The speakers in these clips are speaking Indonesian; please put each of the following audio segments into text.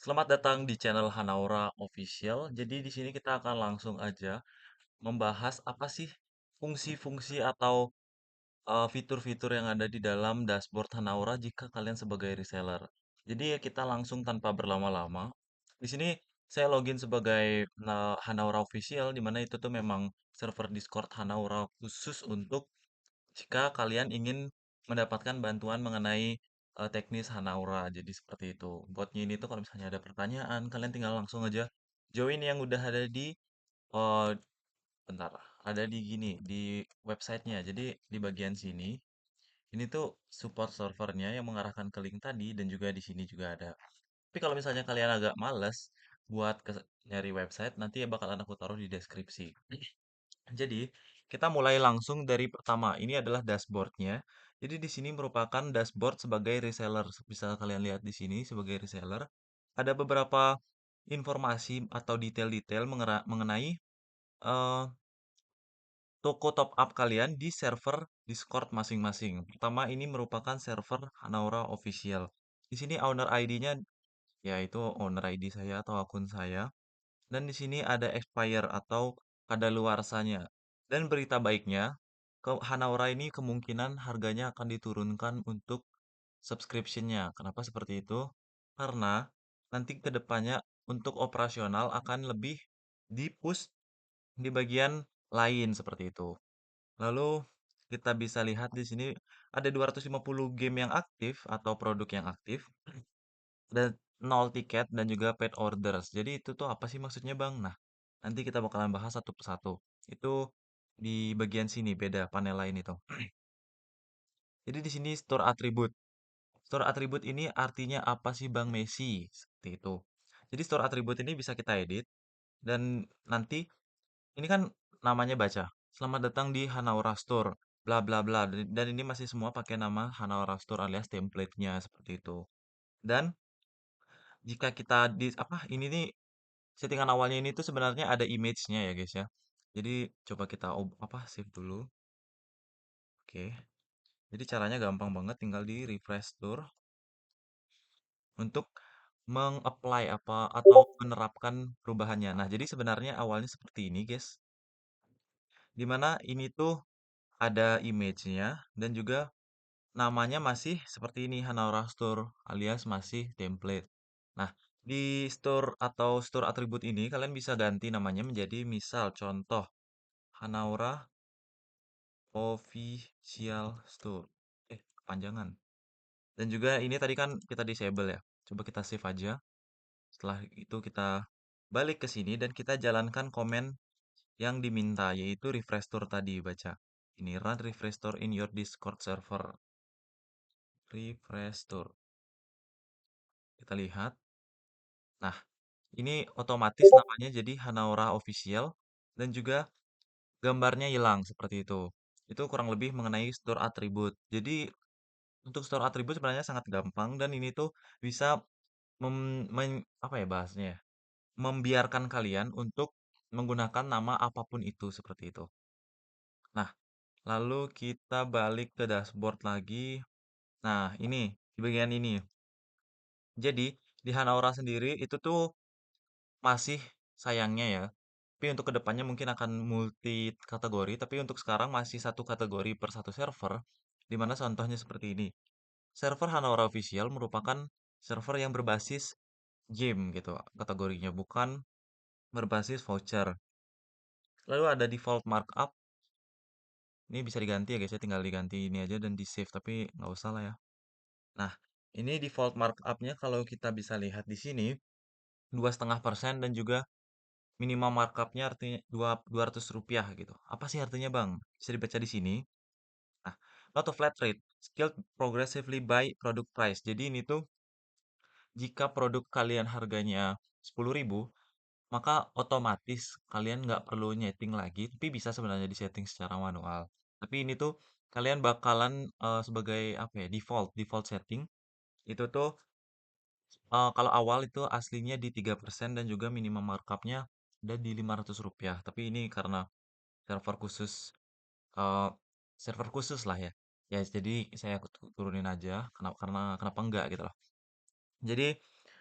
Selamat datang di channel Hanaura Official. Jadi di sini kita akan langsung aja membahas apa sih fungsi-fungsi atau fitur-fitur yang ada di dalam dashboard Hanaura jika kalian sebagai reseller. Jadi ya kita langsung tanpa berlama-lama. Di sini saya login sebagai Hanaura Official, di mana itu tuh memang server Discord Hanaura khusus untuk jika kalian ingin mendapatkan bantuan mengenai teknis Hanaura. Jadi seperti itu. Botnya ini tuh kalau misalnya ada pertanyaan, kalian tinggal langsung aja join yang udah ada di eh bentar, ada di gini, di websitenya. Jadi di bagian sini, ini tuh support servernya yang mengarahkan ke link tadi dan juga di sini juga ada. Tapi kalau misalnya kalian agak males buat nyari website, nanti ya bakalan aku taruh di deskripsi. Jadi, kita mulai langsung dari pertama. Ini adalah dashboardnya. Jadi di sini merupakan dashboard sebagai reseller. Bisa kalian lihat di sini sebagai reseller. Ada beberapa informasi atau detail-detail mengenai eh, toko top up kalian di server Discord masing-masing. Pertama, ini merupakan server Hanaura Official. Di sini owner ID-nya yaitu owner ID saya atau akun saya. Dan di sini ada expire atau kadaluarsanya. Dan berita baiknya, ke Hanaura ini kemungkinan harganya akan diturunkan untuk subscription-nya. Kenapa seperti itu? Karena nanti ke depannya untuk operasional akan lebih di-push di bagian lain seperti itu. Lalu kita bisa lihat di sini ada 250 game yang aktif atau produk yang aktif. Dan nol tiket dan juga paid orders. Jadi itu tuh apa sih maksudnya Bang? Nah, nanti kita bakalan bahas satu persatu. Itu di bagian sini beda panel lain itu. Jadi di sini store atribut. Store atribut ini artinya apa sih Bang Messi? Seperti itu. Jadi store atribut ini bisa kita edit dan nanti ini kan namanya baca. Selamat datang di Hanaura Store. Bla bla bla. Dan ini masih semua pakai nama Hanaura Store alias template-nya seperti itu. Dan jika kita di apa ini nih settingan awalnya ini tuh sebenarnya ada image-nya ya guys ya. Jadi coba kita save dulu. Oke. Jadi caranya gampang banget, tinggal di refresh store untuk meng-apply apa atau menerapkan perubahannya. Nah, jadi sebenarnya awalnya seperti ini guys. Dimana ini tuh ada image-nya dan juga namanya masih seperti ini Hanaura Store alias masih template. Nah, di store atau store atribut ini kalian bisa ganti namanya menjadi misal contoh Hanaura Official Store. Kepanjangan. Dan juga ini tadi kan kita disable ya. Coba kita save aja. Setelah itu kita balik ke sini dan kita jalankan komen yang diminta yaitu refresh store tadi baca. Ini run refresh store in your Discord server. Refresh store. Kita lihat. Nah, ini otomatis namanya jadi Hanaura Official dan juga gambarnya hilang seperti itu. Itu kurang lebih mengenai store atribut. Jadi untuk store atribut sebenarnya sangat gampang dan ini tuh bisa apa ya bahasnya ya? Membiarkan kalian untuk menggunakan nama apapun itu seperti itu. Nah, lalu kita balik ke dashboard lagi. Nah, ini di bagian ini. Jadi di Hanaura sendiri itu tuh masih sayangnya ya. Tapi untuk kedepannya mungkin akan multi kategori. Tapi untuk sekarang masih satu kategori per satu server. Dimana contohnya seperti ini. Server Hanaura Official merupakan server yang berbasis game gitu kategorinya, bukan berbasis voucher. Lalu ada default markup, ini bisa diganti ya guys ya, tinggal diganti ini aja dan di save, tapi nggak usah lah ya. Nah, ini default markupnya kalau kita bisa lihat di sini 2,5% dan juga minimal markupnya artinya 200 rupiah gitu. Apa sih artinya Bang? Bisa dibaca di sini. Nah, not a flat rate, scaled progressively by product price. Jadi ini tuh jika produk kalian harganya 10.000, maka otomatis kalian nggak perlu nyeting lagi, tapi bisa sebenarnya disetting secara manual. Tapi ini tuh kalian bakalan sebagai apa ya default setting itu tuh kalau awal itu aslinya di 3% dan juga minimum markupnya udah di 500 rupiah. Tapi ini karena server khusus eh, server khusus lah ya. Ya jadi saya turunin aja karena kenapa enggak gitu loh. Jadi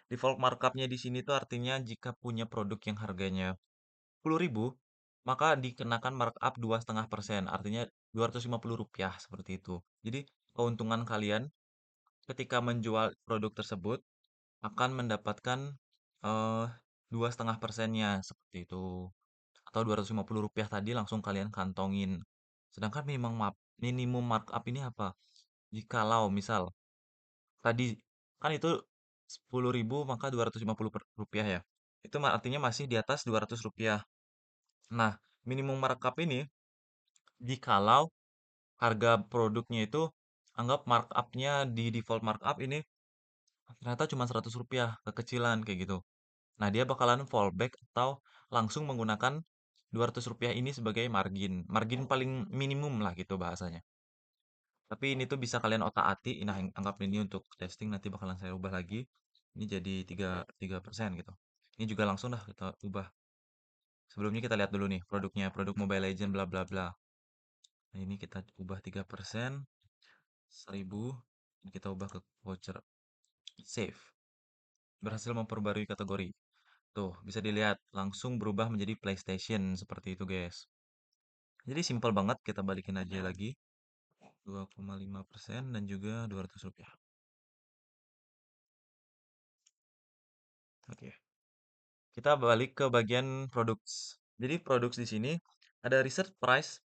Default markupnya di sini tuh artinya jika punya produk yang harganya 10.000, maka dikenakan markup 2,5%, artinya Rp250 seperti itu. Jadi keuntungan kalian ketika menjual produk tersebut akan mendapatkan eh 2,5%-nya seperti itu. Atau Rp250 tadi langsung kalian kantongin. Sedangkan minimum markup ini apa? Jikalau misal tadi kan itu 10.000 maka Rp250 ya. Itu artinya masih di atas Rp200. Nah, minimum markup ini jikalau harga produknya itu anggap markupnya di default markup ini ternyata cuma Rp100 kekecilan kayak gitu. Nah, dia bakalan fallback atau langsung menggunakan Rp200 ini sebagai margin. Margin paling minimum lah gitu bahasanya. Tapi ini tuh bisa kalian otak-atik. Nah, anggap ini untuk testing nanti bakalan saya ubah lagi. Ini jadi 3% gitu. Ini juga langsung dah kita ubah. Sebelumnya kita lihat dulu nih produknya, produk Mobile Legend bla bla bla. Nah, ini kita ubah 3%, 1.000. Ini kita ubah ke voucher. Save. Berhasil memperbarui kategori. Tuh, bisa dilihat langsung berubah menjadi PlayStation seperti itu, guys. Jadi simpel banget, kita balikin aja lagi. 2,5% dan juga Rp200. Oke. Kita balik ke bagian products. Jadi products di sini ada research price,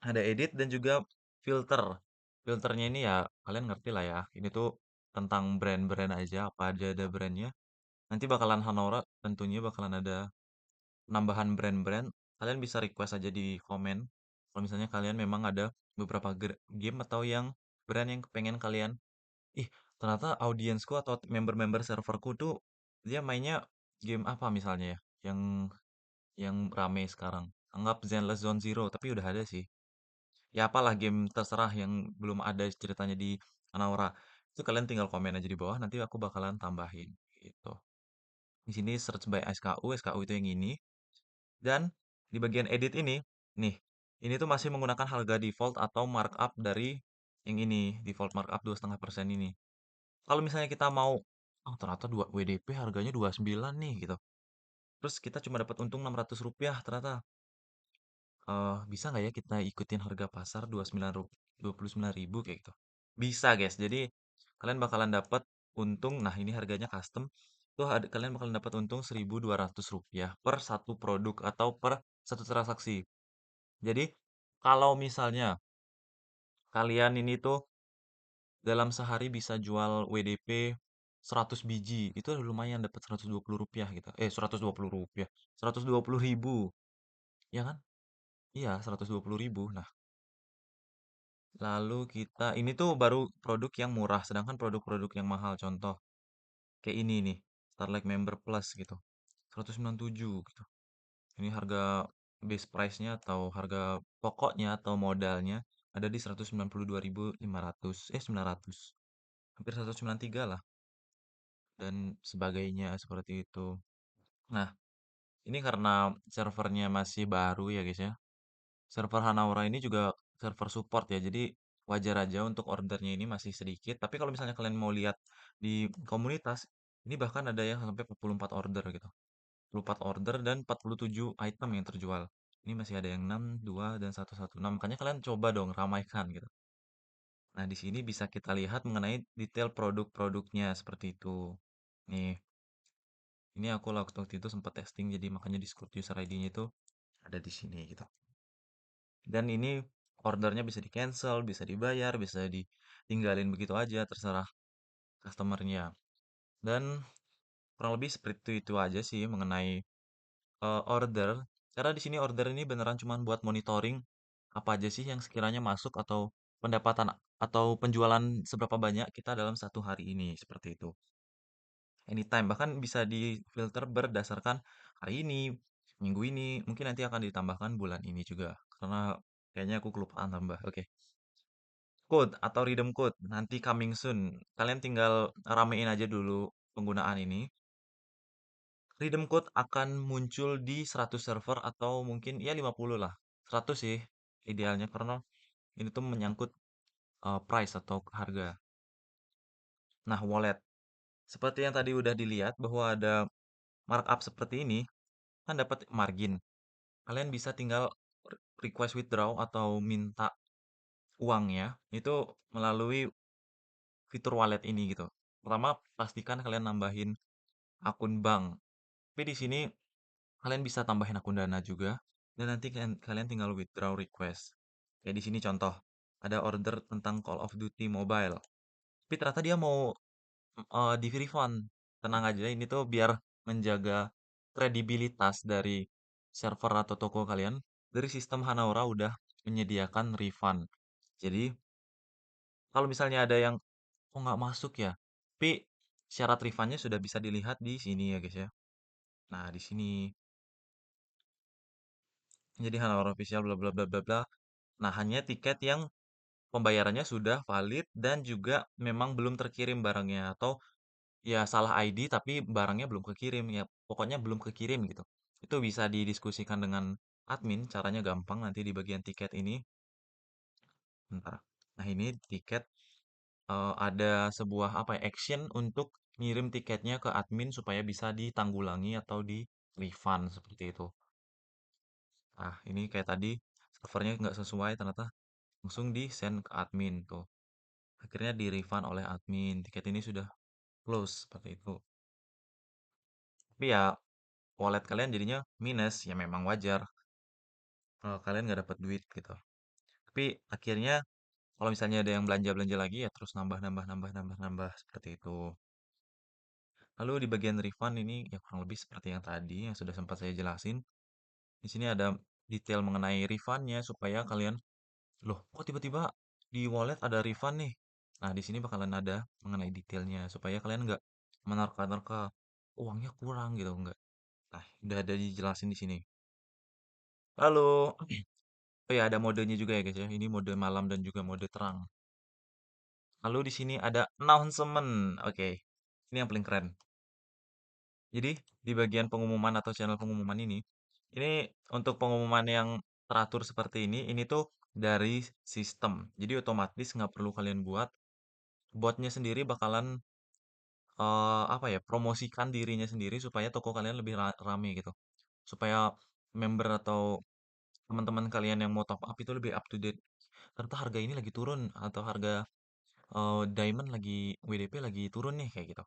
ada edit dan juga filter. Filternya ini ya kalian ngerti lah ya. Ini tuh tentang brand-brand aja, apa aja ada brandnya. Nanti bakalan Hanora tentunya bakalan ada penambahan brand-brand. Kalian bisa request aja di komen. Kalau misalnya kalian memang ada beberapa game atau yang brand yang pengen kalian, ih ternyata audiensku atau member-member serverku tuh dia mainnya game apa misalnya ya, yang rame sekarang. Anggap Zenless Zone Zero, tapi udah ada sih. Ya apalah game terserah yang belum ada ceritanya di Anaura. Itu kalian tinggal komen aja di bawah, nanti aku bakalan tambahin gitu. Di sini search by SKU, SKU itu yang ini. Dan di bagian edit nih, ini tuh masih menggunakan harga default atau markup dari yang ini, default markup 2,5% ini. Kalau misalnya kita mau, oh ternyata 2 WDP harganya 29 nih gitu. Terus kita cuma dapat untung Rp600 ternyata. Bisa nggak ya kita ikutin harga pasar 29.000 kayak gitu? Bisa guys. Jadi kalian bakalan dapat untung. Nah ini harganya custom. Tuh kalian bakalan dapat untung Rp1.200 per satu produk atau per satu transaksi. Jadi kalau misalnya kalian ini tuh dalam sehari bisa jual WDP 100 biji, itu udah lumayan dapat Rp120 gitu. Rp120. Rp120.000, ya kan? Iya, Rp120.000. Nah, lalu kita ini tuh baru produk yang murah, sedangkan produk-produk yang mahal contoh kayak ini nih, Starlight Member Plus gitu. 197 gitu. Ini harga base price-nya atau harga pokoknya atau modalnya ada di 192.500, 900. Hampir 193 lah dan sebagainya seperti itu. Nah, ini karena servernya masih baru ya guys ya. Server Hanaura ini juga server support ya, jadi wajar aja untuk ordernya ini masih sedikit. Tapi kalau misalnya kalian mau lihat di komunitas, ini bahkan ada yang sampai 44 order gitu. 44 order dan 47 item yang terjual. Ini masih ada yang 6, 2, dan 116. Makanya kalian coba dong ramaikan gitu. Nah, di sini bisa kita lihat mengenai detail produk-produknya seperti itu. Nih, ini aku waktu itu sempat testing, jadi makanya Discord user ID-nya itu ada di sini gitu. Dan ini ordernya bisa di cancel, bisa dibayar, bisa ditinggalin begitu aja, terserah customernya. Dan kurang lebih seperti itu aja sih mengenai order. Karena di sini order ini beneran cuma buat monitoring apa aja sih yang sekiranya masuk atau pendapatan atau penjualan seberapa banyak kita dalam satu hari ini seperti itu. Anytime bahkan bisa difilter berdasarkan hari ini, minggu ini, mungkin nanti akan ditambahkan bulan ini juga. Karena kayaknya aku kelupaan tambah. Oke. Code atau redeem code nanti coming soon. Kalian tinggal ramein aja dulu penggunaan ini. Redeem code akan muncul di 100 server atau mungkin ya 50 lah. 100 sih idealnya karena ini tuh menyangkut price atau harga. Nah, wallet. Seperti yang tadi udah dilihat bahwa ada markup seperti ini, kan dapat margin. Kalian bisa tinggal request withdraw atau minta uangnya itu melalui fitur wallet ini gitu. Pertama, pastikan kalian nambahin akun bank. Tapi di sini kalian bisa tambahin akun Dana juga dan nanti kalian tinggal withdraw request. Kayak di sini contoh, ada order tentang Call of Duty Mobile. Tapi ternyata dia mau di refund. Tenang aja, ini tuh biar menjaga kredibilitas dari server atau toko kalian. Dari sistem Hanaura udah menyediakan refund. Jadi, kalau misalnya ada yang kok nggak masuk ya, tapi syarat refundnya sudah bisa dilihat di sini ya guys ya. Nah, di sini jadi Hanaura official bla bla bla bla bla. Nah, hanya tiket yang pembayarannya sudah valid dan juga memang belum terkirim barangnya atau ya salah ID tapi barangnya belum kekirim ya pokoknya belum kekirim gitu. Itu bisa didiskusikan dengan admin, caranya gampang nanti di bagian tiket ini. Bentar. Nah, ini tiket ada sebuah apa ya action untuk ngirim tiketnya ke admin supaya bisa ditanggulangi atau di refund seperti itu. Nah, ini kayak tadi servernya nggak sesuai ternyata langsung di send ke admin tuh. Akhirnya di refund oleh admin. Tiket ini sudah close seperti itu. Tapi ya wallet kalian jadinya minus, ya memang wajar kalau kalian nggak dapat duit gitu. Tapi akhirnya kalau misalnya ada yang belanja-belanja lagi ya terus nambah nambah nambah nambah nambah seperti itu. Lalu di bagian refund ini ya kurang lebih seperti yang tadi yang sudah sempat saya jelasin. Di sini ada detail mengenai refundnya supaya kalian, loh kok tiba-tiba di wallet ada refund nih. Nah di sini bakalan ada mengenai detailnya supaya kalian nggak menerka-nerka uangnya kurang gitu enggak. Nah udah ada dijelasin di sini. Lalu oh ya, ada modenya juga ya guys ya. Ini mode malam dan juga mode terang. Lalu di sini ada announcement. Oke, ini yang paling keren. Jadi di bagian pengumuman atau channel pengumuman ini untuk pengumuman yang teratur seperti ini tuh dari sistem. Jadi otomatis nggak perlu kalian buat. Botnya sendiri bakalan apa ya, promosikan dirinya sendiri supaya toko kalian lebih rame gitu. Supaya member atau teman-teman kalian yang mau top up itu lebih up to date. Ternyata harga ini lagi turun atau harga Diamond lagi WDP lagi turun nih kayak gitu.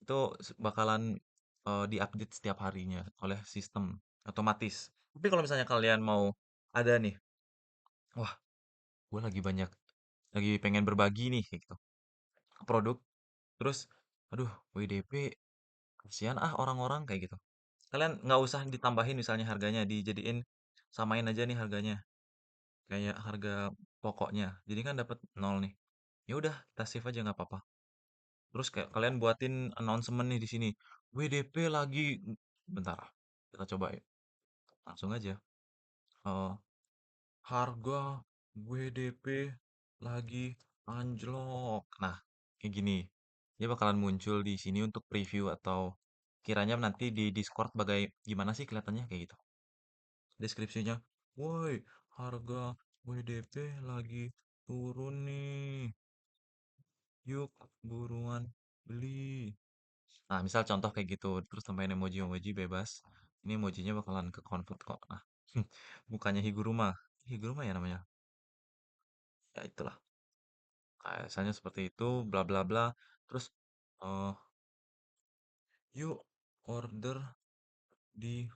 Itu bakalan diupdate setiap harinya oleh sistem otomatis. Tapi kalau misalnya kalian mau ada nih, wah, gue lagi pengen berbagi nih kayak gitu produk, terus, aduh, WDP, kasihan ah orang-orang kayak gitu. Kalian nggak usah ditambahin misalnya harganya, dijadiin samain aja nih harganya, kayak harga pokoknya. Jadi kan dapat nol nih. Ya udah, kita save aja nggak apa-apa. Terus kayak kalian buatin announcement nih di sini. WDP lagi bentar. Kita coba ya. Langsung aja. Eh, harga WDP lagi anjlok. Nah, kayak gini. Dia bakalan muncul di sini untuk preview atau kiranya nanti di Discord bagai gimana sih kelihatannya kayak gitu. Deskripsinya, woi, harga WDP lagi turun nih. Yuk, buruan beli. Nah, misal contoh kayak gitu, terus tambahin emoji-emoji bebas. Ini emojinya bakalan ke convert kok. Nah, bukannya Higuruma. Higuruma ya namanya. Ya itulah. Kayak misalnya seperti itu, bla bla bla. Terus, eh yuk order di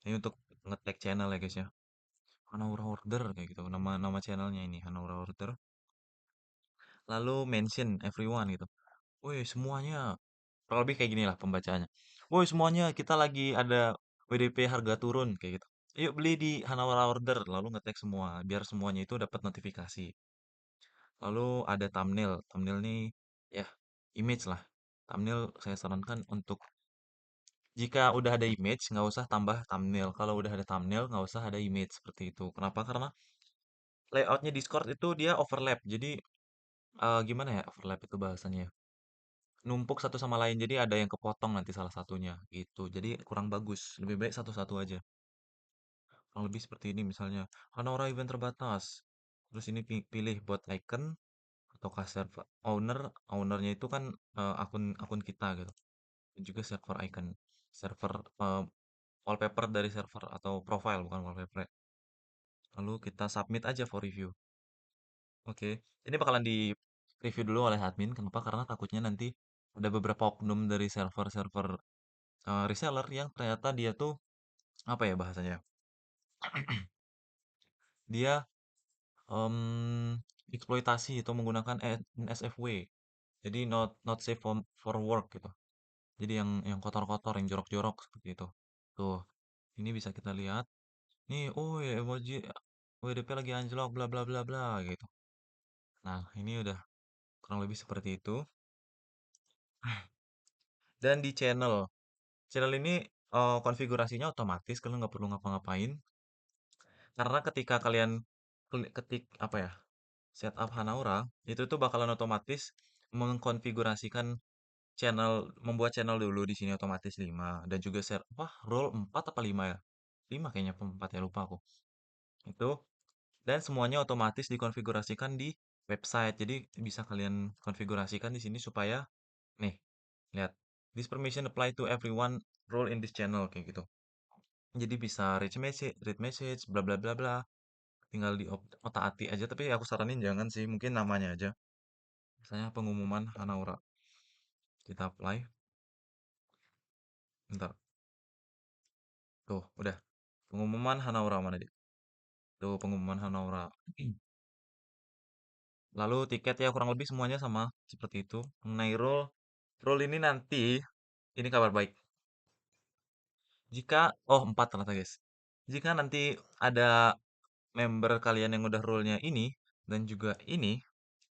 ini untuk nge-tag channel ya guys ya. Hanaura Order kayak gitu. Nama nama channelnya ini Hanaura Order. Lalu mention everyone gitu. Woi semuanya. Kurang lebih kayak gini lah pembacaannya. Woi semuanya kita lagi ada WDP harga turun kayak gitu. Yuk beli di Hanawara Order lalu ngetek semua biar semuanya itu dapat notifikasi. Lalu ada thumbnail. Thumbnail nih ya image lah. Thumbnail saya sarankan untuk jika udah ada image nggak usah tambah thumbnail. Kalau udah ada thumbnail nggak usah ada image seperti itu. Kenapa? Karena layoutnya Discord itu dia overlap. Jadi gimana ya overlap itu bahasanya? Numpuk satu sama lain jadi ada yang kepotong nanti salah satunya gitu jadi kurang bagus lebih baik satu-satu aja kurang lebih seperti ini misalnya Hanora event terbatas terus ini pilih buat icon ataukah server ownernya itu kan akun akun kita gitu. Dan juga server icon, server eh, wallpaper dari server atau profile bukan wallpaper. Ya. Lalu kita submit aja for review. Oke, ini bakalan di review dulu oleh admin. Kenapa? Karena takutnya nanti ada beberapa oknum dari server-server reseller yang ternyata dia tuh apa ya bahasanya? Dia eksploitasi atau menggunakan NSFW. Jadi not safe for work gitu. Jadi yang kotor-kotor, yang jorok-jorok seperti itu. Tuh, ini bisa kita lihat. Nih, oh ya emoji WDP lagi anjlok bla bla bla bla gitu. Nah, ini udah kurang lebih seperti itu. Dan di channel ini konfigurasinya otomatis, kalian nggak perlu ngapa-ngapain. Karena ketika kalian ketik apa ya, setup Hanaura, itu tuh bakalan otomatis mengkonfigurasikan membuat channel dulu di sini otomatis 5 dan juga role 4 apa 5 ya? 5 kayaknya apa 4 ya lupa aku. Itu dan semuanya otomatis dikonfigurasikan di website. Jadi bisa kalian konfigurasikan di sini supaya nih, lihat. This permission apply to everyone role in this channel kayak gitu. Jadi bisa read message, bla bla bla bla. Tinggal di otak-atik aja, tapi aku saranin jangan sih, mungkin namanya aja. Misalnya pengumuman Hanaura. Kita apply. Bentar. Tuh, udah. Pengumuman Hanaura mana dia? Tuh, pengumuman Hanaura. Lalu tiket ya kurang lebih semuanya sama seperti itu. Mengenai role ini nanti, ini kabar baik. Oh 4 ternyata guys. Jika nanti ada member kalian yang udah role-nya ini, dan juga ini,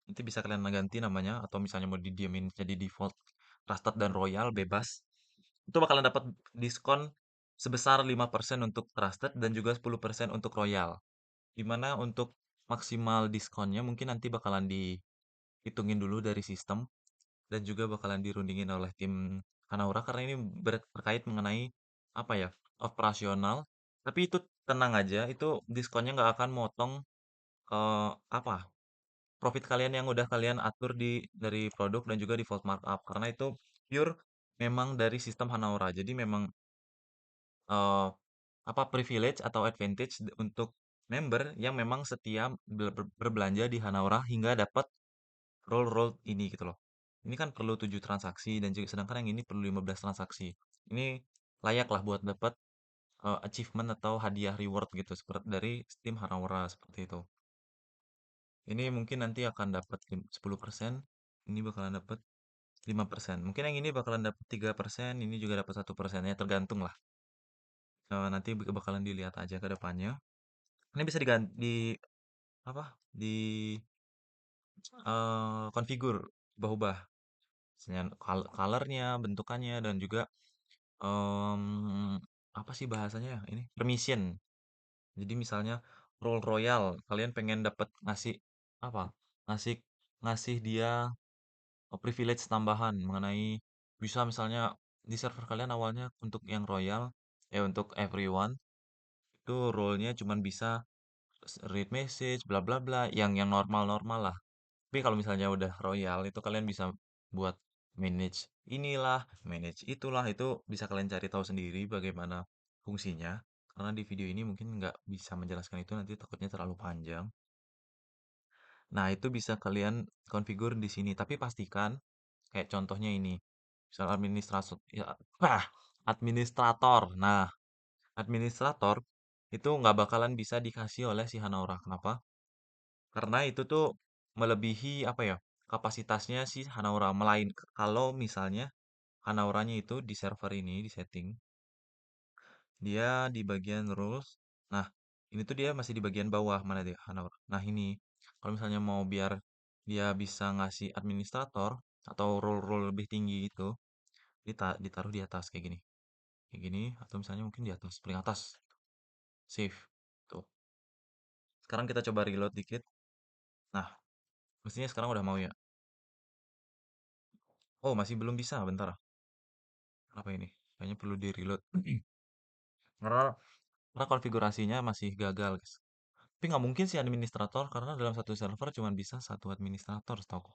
nanti bisa kalian ganti namanya, atau misalnya mau didiamin jadi default, trusted dan royal, bebas. Itu bakalan dapat diskon sebesar 5% untuk trusted dan juga 10% untuk royal. Dimana untuk maksimal diskonnya mungkin nanti bakalan dihitungin dulu dari sistem dan juga bakalan dirundingin oleh tim Hanaura karena ini terkait mengenai apa ya operasional. Tapi itu tenang aja, itu diskonnya nggak akan motong apa profit kalian yang udah kalian atur dari produk dan juga default markup karena itu pure memang dari sistem Hanaura. Jadi memang eh, apa privilege atau advantage untuk member yang memang setia berbelanja di Hanaura hingga dapat roll ini gitu loh. Ini kan perlu 7 transaksi dan juga sedangkan yang ini perlu 15 transaksi. Ini layak lah buat dapat achievement atau hadiah reward gitu seperti dari Steam Hanaura seperti itu. Ini mungkin nanti akan dapat 10%, ini bakalan dapat 5%. Mungkin yang ini bakalan dapat 3%, ini juga dapat 1%, ya tergantung lah. Nanti bakalan dilihat aja ke depannya. Ini bisa diganti apa? Di konfigur, ubah-ubah. Misalnya colornya, bentukannya dan juga apa sih bahasanya ya ini? Permission. Jadi misalnya role royal, kalian pengen dapat ngasih apa? Ngasih ngasih dia privilege tambahan mengenai bisa misalnya di server kalian awalnya untuk yang royal, untuk everyone itu role-nya cuman bisa read message, bla bla bla, yang normal-normal lah. Tapi kalau misalnya udah royal itu kalian bisa buat manage inilah, manage itulah, itu bisa kalian cari tahu sendiri bagaimana fungsinya. Karena di video ini mungkin nggak bisa menjelaskan itu nanti takutnya terlalu panjang. Nah, itu bisa kalian konfigur di sini. Tapi pastikan kayak contohnya ini. Misal administrator ya, administrator. Nah, administrator itu nggak bakalan bisa dikasih oleh si Hanaura. Kenapa? Karena itu tuh melebihi apa ya? Kapasitasnya si Hanaura. Kalau misalnya Hanauranya itu di server ini di setting, dia di bagian rules. Nah, ini tuh dia masih di bagian bawah mana dia Hanaura. Nah, ini kalau misalnya mau biar dia bisa ngasih administrator atau role-role lebih tinggi itu, ditaruh di atas kayak gini. Kayak gini atau misalnya mungkin di atas, paling atas. Save. Tuh. Sekarang kita coba reload dikit. Nah, mestinya sekarang udah mau ya. Oh, masih belum bisa. Bentar. Apa ini? Kayaknya perlu di reload. Karena konfigurasinya masih gagal, guys. Tapi nggak mungkin sih administrator karena dalam satu server cuma bisa satu administrator setahu.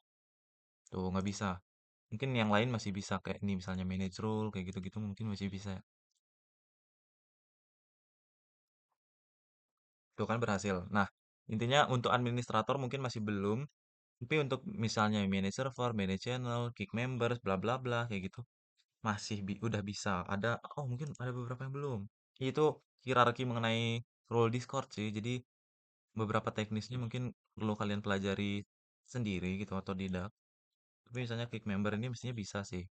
Tuh nggak bisa. Mungkin yang lain masih bisa kayak ini misalnya manage role kayak gitu-gitu mungkin masih bisa. Tuh kan berhasil. Nah, intinya untuk administrator mungkin masih belum, tapi untuk misalnya manage server, manage channel, kick members, bla bla bla kayak gitu masih udah bisa. Ada oh mungkin ada beberapa yang belum. Itu hierarki mengenai role Discord sih. Jadi beberapa teknisnya mungkin perlu kalian pelajari sendiri gitu atau tidak. Tapi misalnya kick member ini mestinya bisa sih.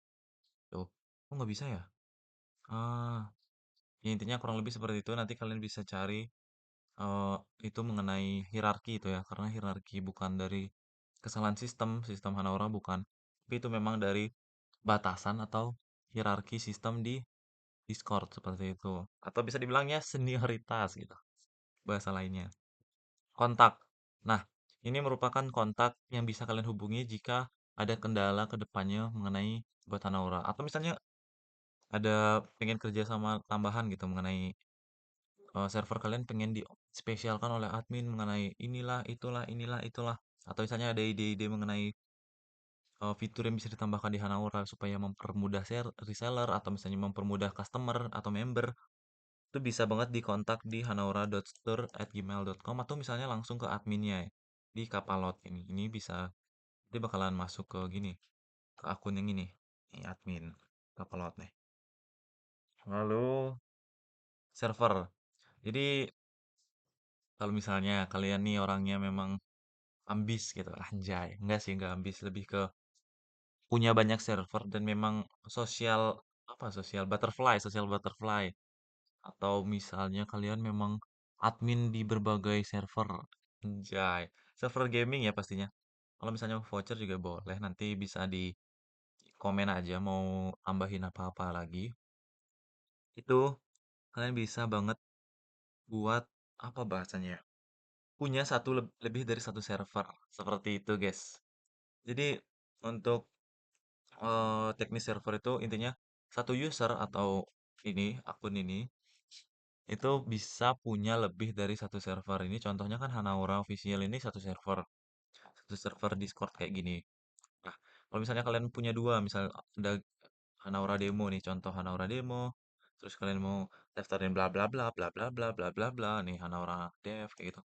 Tuh. Oh nggak bisa ya? Ah, ya intinya kurang lebih seperti itu. Nanti kalian bisa cari eh, itu mengenai hierarki itu ya. Karena hierarki bukan dari kesalahan sistem, sistem Hanaura bukan. Tapi itu memang dari batasan atau hierarki sistem di Discord seperti itu. Atau bisa dibilangnya senioritas gitu. Bahasa lainnya. Kontak. Nah, ini merupakan kontak yang bisa kalian hubungi jika ada kendala ke depannya mengenai buat Hanaura. Atau misalnya ada pengen kerja sama tambahan gitu mengenai server kalian pengen dispesialkan oleh admin mengenai inilah, itulah. Atau misalnya ada ide-ide mengenai fitur yang bisa ditambahkan di Hanaura supaya mempermudah reseller atau misalnya mempermudah customer atau member, itu bisa banget dikontak di hanaura.store@gmail.com atau misalnya langsung ke adminnya ya, di Kapalot ini. Ini bisa, dia bakalan masuk ke gini, ke akun yang ini, ini admin Kapalot nih. Lalu server. Jadi kalau misalnya kalian nih orangnya memang ambis gitu, anjay. Enggak sih, enggak ambis, lebih ke punya banyak server dan memang sosial apa social butterfly atau misalnya kalian memang admin di berbagai server. Anjay. Server gaming ya pastinya. Kalau misalnya voucher juga boleh, nanti bisa di komen aja mau tambahin apa-apa lagi. Itu kalian bisa banget buat apa bahasanya ya? Punya lebih dari satu server. Seperti itu, guys. Jadi untuk teknis server itu intinya satu user atau ini akun ini itu bisa punya lebih dari satu server. Ini contohnya kan Hanaura Official ini satu server Discord kayak gini. Nah, kalau misalnya kalian punya dua, misal ada Hanaura demo nih, contoh Hanaura demo, terus kalian mau daftarin bla bla bla bla bla bla bla bla bla nih Hanaura dev kayak gitu.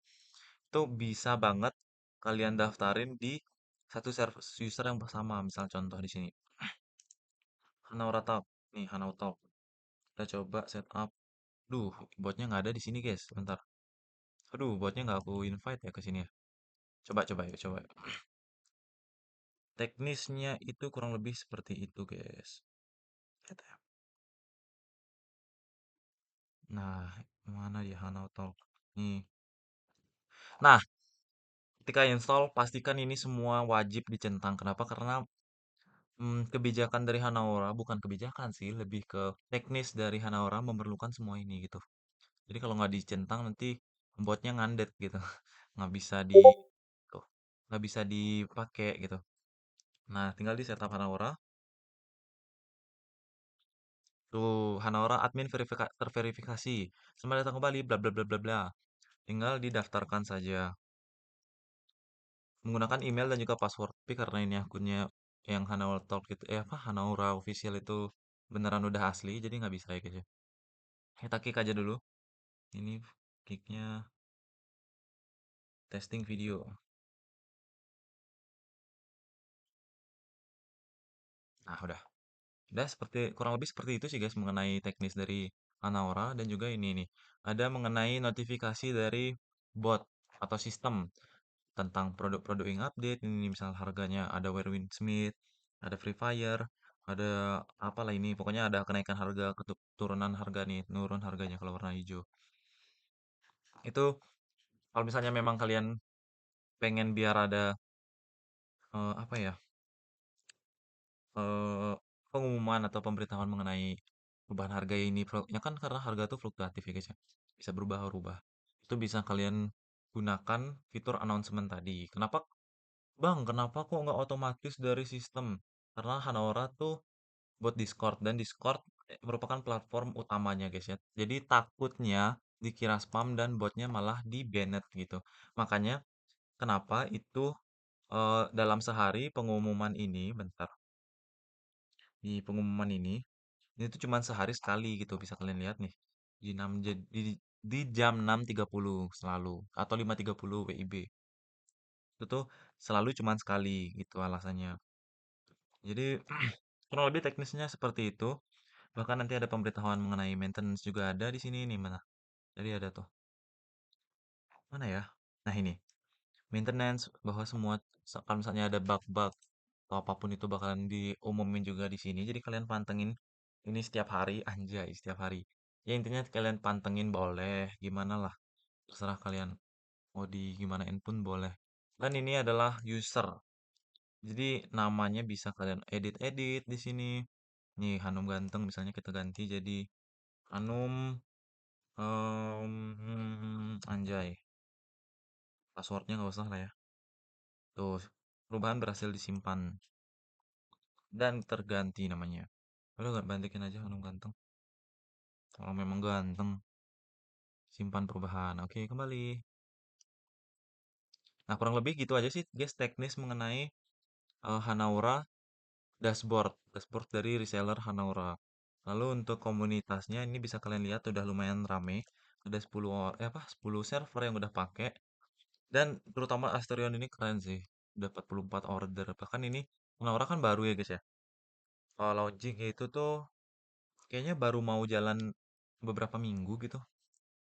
Itu bisa banget kalian daftarin di satu server user yang bersama. Misal contoh di sini Hanaura Talk. Nih Hanaura Talk. Kita coba setup. Duh, botnya nggak ada di sini, guys. Bentar. Aduh, botnya nggak aku invite ya ke sini ya. Coba coba yuk, coba. Teknisnya itu kurang lebih seperti itu, guys. Lihat ya. Nah, mana dia Hanaut Talk? Nih. Nah, ketika install pastikan ini semua wajib dicentang. Kenapa? Karena kebijakan dari Hanaura bukan kebijakan sih, lebih ke teknis dari Hanaura memerlukan semua ini gitu. Jadi kalau nggak dicentang nanti botnya ngandet gitu, nggak bisa tuh, nggak bisa dipakai gitu. Nah, tinggal di setup Hanaura. Tuh, Hanaura admin terverifikasi. Selamat datang kembali, bla bla bla bla bla. Tinggal didaftarkan saja. Menggunakan email dan juga password. Tapi karena ini akunnya yang Hanaura Talk itu, apa, Hanaura official itu beneran udah asli, jadi nggak bisa ya guys ya. Kita kick aja dulu. Ini kicknya testing video. Nah, udah. Udah seperti kurang lebih seperti itu sih guys mengenai teknis dari Hanaura dan juga ini nih. Ada mengenai notifikasi dari bot atau sistem tentang produk-produk yang update. Ini misal harganya ada Werwin Smith, ada Free Fire, ada apalah ini. Pokoknya ada kenaikan harga, keturunan harga nih, nurun harganya kalau warna hijau. Itu kalau misalnya memang kalian pengen biar ada apa ya? eh, Pengumuman atau pemberitahuan mengenai perubahan harga ini ya kan karena harga itu fluktuatif ya guys ya bisa berubah-ubah itu bisa kalian gunakan fitur announcement tadi kenapa bang kenapa kok nggak otomatis dari sistem karena Hanaura tuh buat Discord dan Discord merupakan platform utamanya guys ya jadi takutnya dikira spam dan botnya malah di-banned gitu. Makanya kenapa itu dalam sehari pengumuman ini, bentar, di pengumuman ini tuh cuman sehari sekali gitu bisa kalian lihat nih di 6 di jam 6.30 selalu atau 5.30 WIB. Itu tuh selalu cuman sekali gitu alasannya. Jadi kurang lebih teknisnya seperti itu. Bahkan nanti ada pemberitahuan mengenai maintenance juga ada di sini nih mana. Jadi ada tuh. Mana ya? Nah ini, maintenance bahwa semua kalau misalnya ada bug-bug atau apapun itu bakalan diumumin juga di sini. Jadi kalian pantengin ini setiap hari, anjay, setiap hari. Ya intinya kalian pantengin boleh, gimana lah, terserah kalian mau di gimanain pun boleh. Dan ini adalah user. Jadi namanya bisa kalian edit-edit di sini. Nih Hanum Ganteng misalnya kita ganti jadi Hanum anjay. Passwordnya nggak usah lah ya. Tuh, perubahan berhasil disimpan dan terganti namanya. Lalu nggak bantikin aja Hanum Ganteng. Kalau memang ganteng, simpan perubahan. Oke, kembali. Nah, kurang lebih gitu aja sih, guys, teknis mengenai Hanaura dashboard dari reseller Hanaura. Lalu untuk komunitasnya ini bisa kalian lihat udah lumayan rame. Ada 10 server yang udah pakai dan terutama Asterion ini keren sih. Udah 44 order. Bahkan ini Hanaura kan baru ya, guys ya. Kalau launching itu tuh kayaknya baru mau jalan beberapa minggu gitu.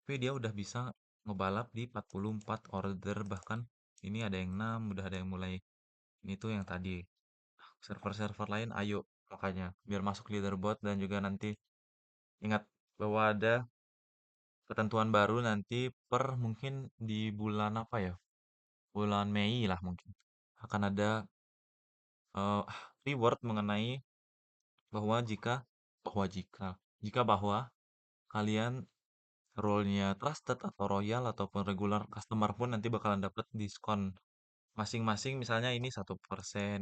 Tapi dia udah bisa ngebalap di 44 order bahkan ini ada yang 6, udah ada yang mulai ini tuh yang tadi server-server lain ayo makanya biar masuk leaderboard dan juga nanti ingat bahwa ada ketentuan baru nanti per mungkin di bulan apa ya? Bulan Mei lah mungkin akan ada eh, reward mengenai bahwa bahwa kalian role-nya trusted atau royal ataupun regular customer pun nanti bakalan dapat diskon masing-masing misalnya ini 1%,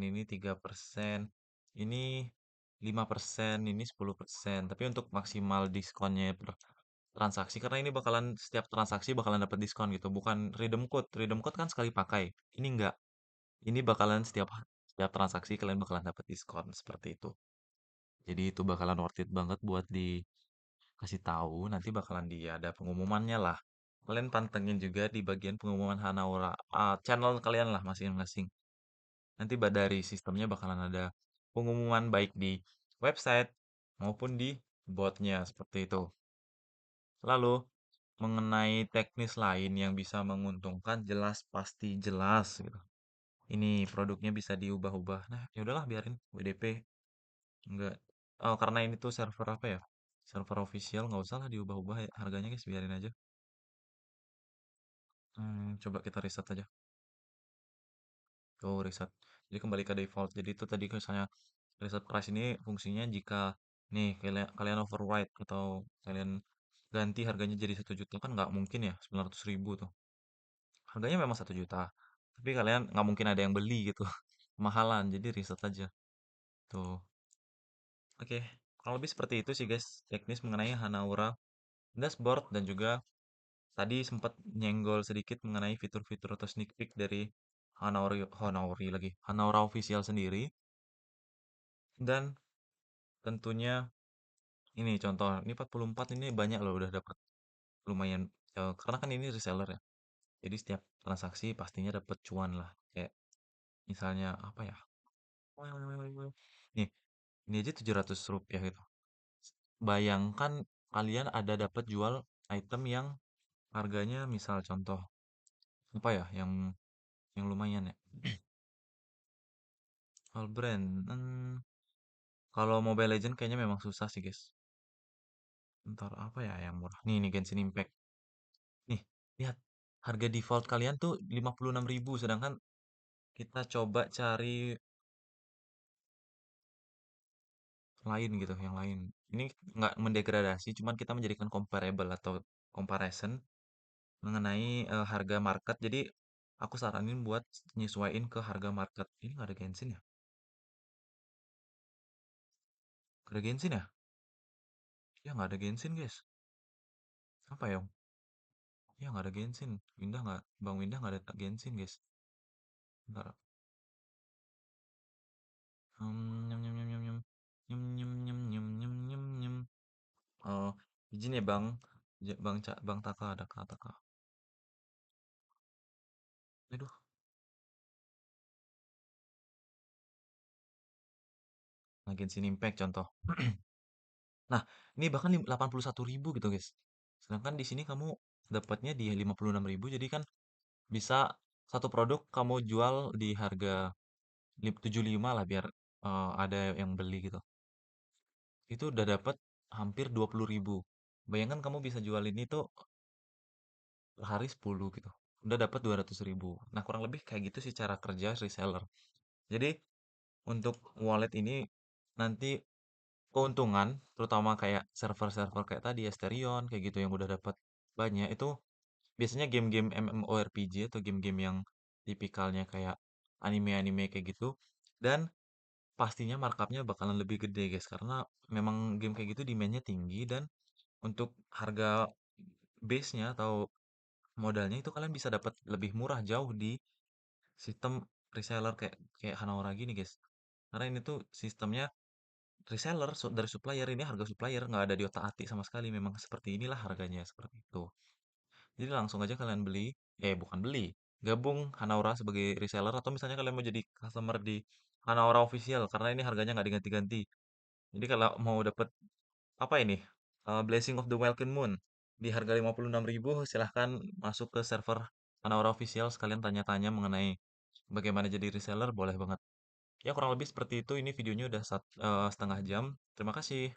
ini 3%, ini 5%, ini 10%. Tapi untuk maksimal diskonnya per transaksi, karena ini bakalan setiap transaksi bakalan dapat diskon gitu. Bukan redeem code. Redeem code kan sekali pakai. Ini enggak. Ini bakalan setiap transaksi kalian bakalan dapat diskon seperti itu. Jadi itu bakalan worth it banget buat dikasih tahu. Nanti bakalan dia ada pengumumannya lah. Kalian pantengin juga di bagian pengumuman Hanaura. Channel kalian lah masing-masing. Nanti dari sistemnya bakalan ada pengumuman baik di website maupun di botnya seperti itu. Lalu mengenai teknis lain yang bisa menguntungkan jelas pasti jelas gitu. Ini produknya bisa diubah-ubah. Nah, ya udahlah biarin WDP enggak. Oh, karena ini tuh server apa ya? Server official nggak usah lah diubah-ubah ya harganya guys biarin aja. Coba kita reset aja. Tuh reset. Jadi kembali ke default. Jadi itu tadi misalnya reset price ini fungsinya jika nih kalian override atau kalian ganti harganya jadi 1 juta kan nggak mungkin ya 900 ribu tuh. Harganya memang 1 juta. Tapi kalian nggak mungkin ada yang beli gitu. Mahalan. Jadi reset aja. Tuh. Oke. Kurang lebih seperti itu sih guys. Teknis mengenai Hanaura dashboard dan juga tadi sempat nyenggol sedikit mengenai fitur-fitur atau sneak peek dari Hanauri lagi. Hanaura official sendiri. Dan tentunya ini contoh, ini 44 ini banyak loh udah dapat lumayan karena kan ini reseller ya. Jadi setiap transaksi pastinya dapat cuan lah. Kayak misalnya apa ya? Nih, ini aja 700 rupiah gitu. Bayangkan kalian ada dapat jual item yang harganya misal contoh apa ya yang lumayan ya. All brand. Kalau Mobile Legend kayaknya memang susah sih, guys. Ntar apa ya yang murah? Nih Genshin Impact. Nih, lihat. Harga default kalian tuh 56.000 sedangkan kita coba cari lain gitu, yang lain. Ini nggak mendegradasi, cuman kita menjadikan comparable atau comparison mengenai harga market. Jadi aku saranin buat nyesuaiin ke harga market. Ini nggak ada Genshin ya? Nggak ada Genshin ya? Ya nggak ada Genshin guys. Apa ya? Ya nggak ada gensin. Windah nggak, Bang Windah nggak ada gensin guys. Bentar. Nyem nyem nyem nyem nyem. Nyem nyem nyem nyem nyem nyem nyem. Oh, izin ya Bang. Bang Bang Taka ada kata. Aduh, nah Genshin Impact contoh. Nah, ini bahkan 81.000 gitu guys. Sedangkan di sini kamu dapatnya di 56.000, jadi kan bisa satu produk kamu jual di harga 75 lah biar ada yang beli gitu. Itu udah dapat hampir 20.000. Bayangkan kamu bisa jual ini tuh per hari 10 gitu. Udah dapat 200.000. Nah, kurang lebih kayak gitu sih cara kerja reseller. Jadi, untuk wallet ini nanti keuntungan, terutama kayak server-server kayak tadi, Asterion, kayak gitu yang udah dapat banyak, itu biasanya game-game MMORPG atau game-game yang tipikalnya kayak anime-anime kayak gitu. Dan pastinya markupnya bakalan lebih gede guys, karena memang game kayak gitu demand-nya tinggi dan untuk harga base-nya atau modalnya itu kalian bisa dapat lebih murah jauh di sistem reseller kayak kayak Hanaura gini guys. Karena ini tuh sistemnya reseller dari supplier, ini harga supplier nggak ada di otak-atik sama sekali, memang seperti inilah harganya seperti itu. Jadi langsung aja kalian beli, bukan beli, gabung Hanaura sebagai reseller atau misalnya kalian mau jadi customer di Hanaura official karena ini harganya nggak diganti-ganti. Jadi kalau mau dapet apa ini, Blessing of the Welcome Moon di harga 56.000, silahkan masuk ke server Hanaura official sekalian tanya-tanya mengenai bagaimana jadi reseller, boleh banget. Ya kurang lebih seperti itu. Ini videonya udah setengah jam. Terima kasih.